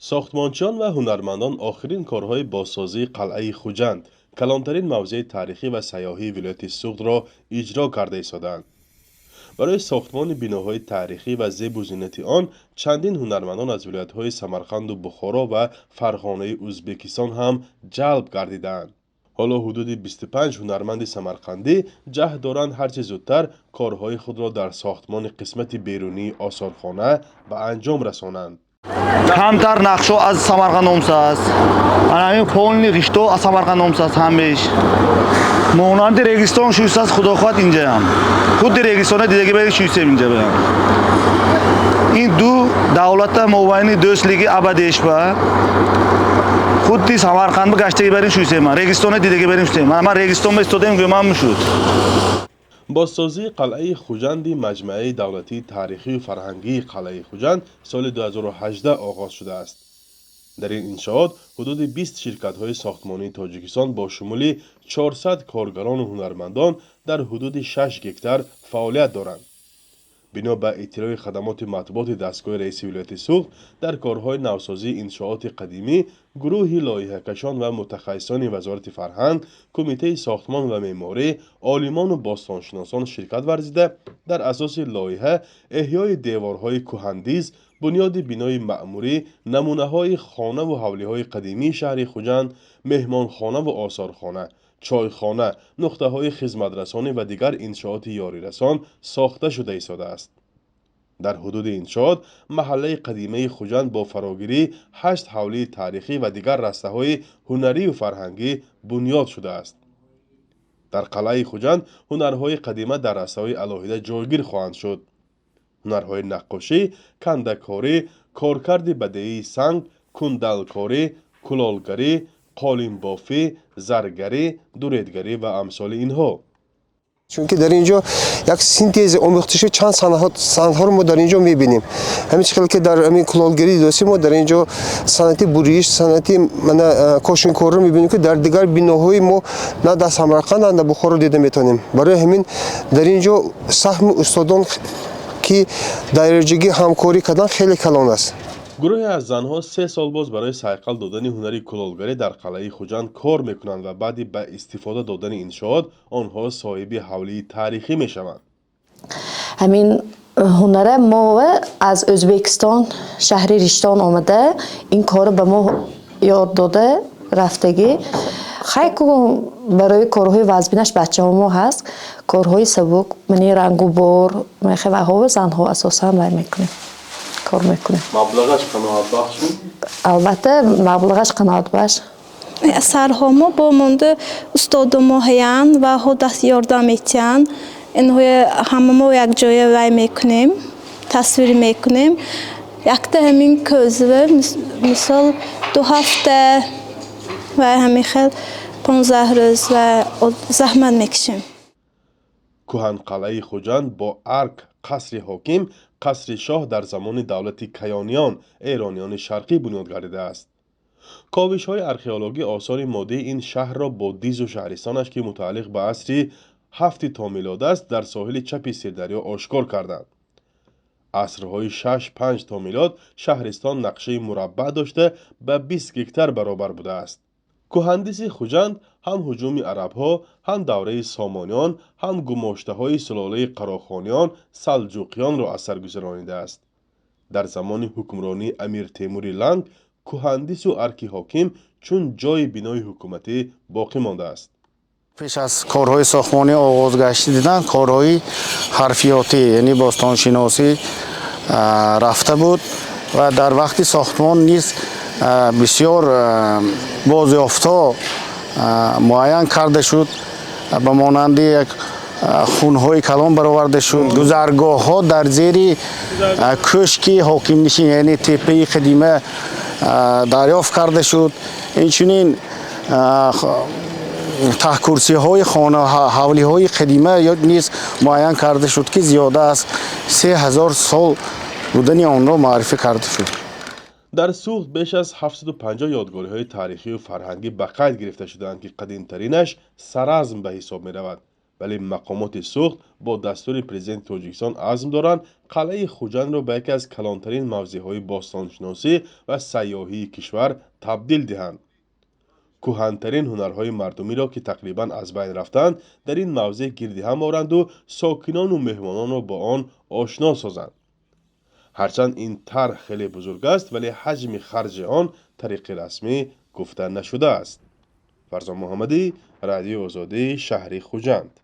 ساختمانچیان و هنرمندان آخرین کارهای بازسازی قلعه خوجند، کلانترین موضع تاریخی و سیاحی ولایت سوخت را اجرا کرده ایستادند. برای ساختمان بناهای تاریخی و زیب و زینت آن، چندین هنرمندان از ولایت‌های سمرقند و بخارا و فرغانه ازبکستان هم جلب گردیدند. حالا حدود 25 هنرمند سمرقندی جهد دارند هرچه زودتر کارهای خود را در ساختمان قسمت بیرونی آثارخانه به انجام رسانند. کمتر نقشو از سمرقند اومساست. همین کلی ریشتو از سمرقند اومساست همش. مانند رگستان شویساست خدا خواهد اینجا هم. خود رگستان دیگه برای شویسه اینجا برم. این دو دولت موبایلی دوست لیگ ابدیش با خودی سمرقند بگشته برای شویسه من. رگستان دیگه بریم شویسه من رگستان استودیم گمان میشد. بازسازی قلعه خوجند مجمع دولتی تاریخی و فرهنگی قلعه خوجند سال 2018 آغاز شده است. در این انشاءات حدود 20 شرکت‌های ساختمانی تاجیکستان با شمول 400 کارگران و هنرمندان در حدود 6 گکتار فعالیت دارند. بنا به اطلاع خدمات مطبوعات دستگاه رئیس ولایت سوخت، در کارهای نوسازی انشاءات قدیمی گروهی لایحه‌کشان و متخصصان وزارت فرهنگ، کمیته ساختمان و معماری، عالمان و باستانشناسان شرکت ورزیده در اساس لایحه احیای دیوارهای کهندیز، بنیاد بینای معموری، نمونه‌های خانه و حولی‌های قدیمی شهر خوجند، مهمانخانه و آثارخانه، چایخانه، نقطه‌های خدمت‌رسانی و دیگر انشاءات یاریرسان ساخته شده ایستاده است. در حدود انشاءات محله قدیمه خوجند با فراگیری 8 حولی تاریخی و دیگر رسته‌های هنری و فرهنگی بنیاد شده است. در قلعه خوجند هنرهای قدیمه در رسته‌های علاهیده جایگیر خواهند شد. هنرهای نقاشی، کنده‌کاری، کارکرد بدیعی سنگ، کندلکاری، کلالگری، قالین‌بافی، زرگری، دوریدگری و امثال اینها. چون که در اینجا یک سینتز آمیخته چند صنعت رو ما در اینجا می‌بینیم. همین شکل که در همین کلالگری داشتیم ما در اینجا صنعت بوریش، صنعت کاشانکاری رو می‌بینیم که در دیگر بناهای ما نه در سمرقند نه در بخارا دیده می‌تونیم. برای همین در اینجا سهم استادان که درجه‌گی همکاری کردن خیلی کلان است. گروهی از زنها 3 سال باز برای صیقل دادن هنری کلالگری در قلعه خوجند کار میکنند و بعدی به استفاده دادن انشاءات آنها صاحب حولی تاریخی میشوند. همین هنر ما از ازبکستان شهر ریشتان آمده، این کار به ما یاد داده رفتگی. خیلی برای کارهای وزبینش بچه ها ما هست، کارهای سبک منی رنگ و بار میخواه و ها زنها اساسا وای میکنیم کار میکنیم. مبلغش قناعت بخش بود؟ البته مبلغش قناعت بخش. اثرها ما با مونده استاد ما هیان و ها دست یاردم ایتیان. اینها همه ما یک جای وای میکنیم، تصویر میکنیم. یک ده همین کوزه مثال 2 هفته و همین خیلی 15 روز و زحمت میکشیم. کهن قلعه خوجند با ارک قصر حاکم، قصر شاه در زمان دولت کیانیان ایرانیان شرقی بنیاد گردیده است. کاوش های ارخئولوژی آثار مادی این شهر را با دیز و شهرستانش که متعلق به عصر 7 تا میلاد است در ساحل چپ سیردریا آشکار کردند. عصرهای 6-5 تا میلاد شهرستان نقشه مربع داشته به 20 گکتار برابر بوده است. کهندیس خوجند هم هجوم عربها، هم دوره سامانیان، هم گماشته های سلاله قراخانیان، سلجوقیان را اثر گذرانیده است. در زمان حکمرانی امیر تیموری لنگ، کهندیس و ارک حاکم چون جای بنای حکومتی باقی مانده است. پیش از کارهای ساختمانی آغاز گشته دیدن کارهای حرفیاتی یعنی باستانشناسی رفته بود و در وقت ساختمان نیز بسیار بازیافتا معین کرده شد. به مانند یک خونهای کلان برآورده شد، گذرگاه ها در زیر کشک حاکم نشین یعنی تپه قدیمه دریافت کرده شد. اینچنین تهکرسی های خانه حولی های قدیمه نیز معین کرده شد که زیاده از 3000 سال بودن آن را معرفی کرده شد. در سوخت بیش از 750 یادگاری های تاریخی و فرهنگی به قید گرفته شدند که قدیمترینش سرازم به حساب می رود. ولی مقامات سوخت با دستور پرزیدنت تاجیکستان عزم دارند قلعه خوجند را به یکی از کلانترین موضع‌های باستانشناسی و سیاحی کشور تبدیل دهند. کهن‌ترین هنرهای مردمی را که تقریباً از بین رفتند در این موضع گردی هم آورند و ساکنان و مهمانان را با آن آشنا سازند. هرچند این طرح خیلی بزرگ است ولی حجم خرج آن طریق رسمی گفته نشده است. فرزان محمدی، رادیو آزادی، شهر خوجند.